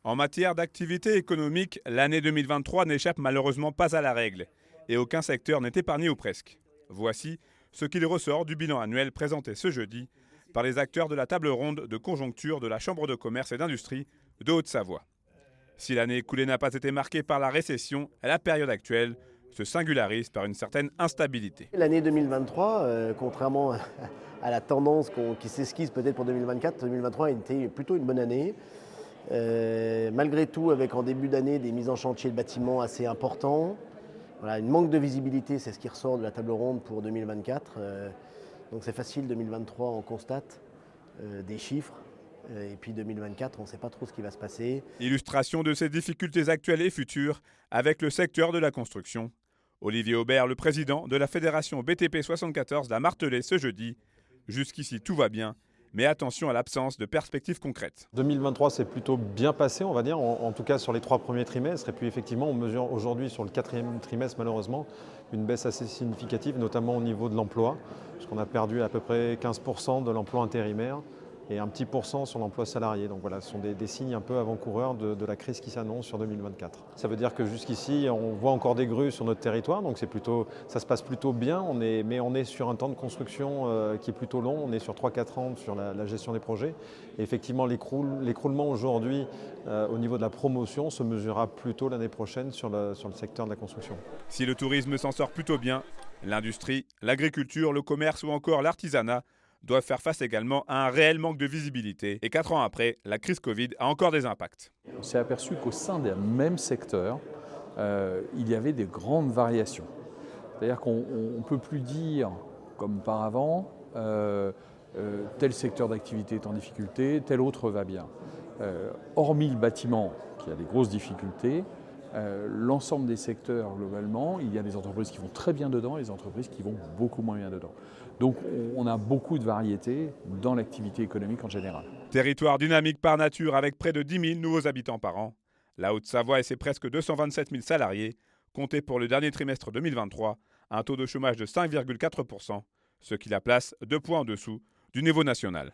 En matière d'activité économique, l'année 2023 n'échappe malheureusement pas à la règle et aucun secteur n'est épargné ou presque. Voici ce qu'il ressort du bilan annuel présenté ce jeudi par les acteurs de la table ronde de conjoncture de la Chambre de commerce et d'industrie de Haute-Savoie. Si l'année écoulée n'a pas été marquée par la récession, la période actuelle se singularise par une certaine instabilité. L'année 2023, contrairement à la tendance qui s'esquisse peut-être pour 2024, 2023 a été plutôt une bonne année. Malgré tout, avec en début d'année des mises en chantier de bâtiments assez importants. Voilà, une manque de visibilité, c'est ce qui ressort de la table ronde pour 2024. Donc c'est facile, 2023 on constate des chiffres. Et puis 2024, on ne sait pas trop ce qui va se passer. Illustration de ces difficultés actuelles et futures avec le secteur de la construction. Olivier Aubert, le président de la fédération BTP 74, l'a martelé ce jeudi. Jusqu'ici, tout va bien, mais attention à l'absence de perspectives concrètes. 2023 s'est plutôt bien passé, on va dire, en tout cas sur les 3 premiers trimestres. Et puis effectivement, on mesure aujourd'hui sur le 4e trimestre, malheureusement, une baisse assez significative, notamment au niveau de l'emploi, puisqu'on a perdu à peu près 15% de l'emploi intérimaire et un petit pourcent sur l'emploi salarié. Donc voilà, ce sont des signes un peu avant-coureurs de la crise qui s'annonce sur 2024. Ça veut dire que jusqu'ici, on voit encore des grues sur notre territoire, donc ça se passe plutôt bien, mais on est sur un temps de construction qui est plutôt long, on est sur 3-4 ans sur la gestion des projets. Et effectivement, l'écroulement aujourd'hui au niveau de la promotion se mesurera plutôt l'année prochaine sur le secteur de la construction. Si le tourisme s'en sort plutôt bien, l'industrie, l'agriculture, le commerce ou encore l'artisanat doivent faire face également à un réel manque de visibilité. Et 4 ans après, la crise Covid a encore des impacts. On s'est aperçu qu'au sein d'un même secteur, il y avait des grandes variations. C'est-à-dire qu'on ne peut plus dire, comme par avant, tel secteur d'activité est en difficulté, tel autre va bien. Hormis le bâtiment, qui a des grosses difficultés, l'ensemble des secteurs globalement, il y a des entreprises qui vont très bien dedans et des entreprises qui vont beaucoup moins bien dedans. Donc on a beaucoup de variétés dans l'activité économique en général. Territoire dynamique par nature avec près de 10 000 nouveaux habitants par an, la Haute-Savoie et ses presque 227 000 salariés comptaient pour le dernier trimestre 2023 un taux de chômage de 5,4%, ce qui la place 2 points en dessous du niveau national.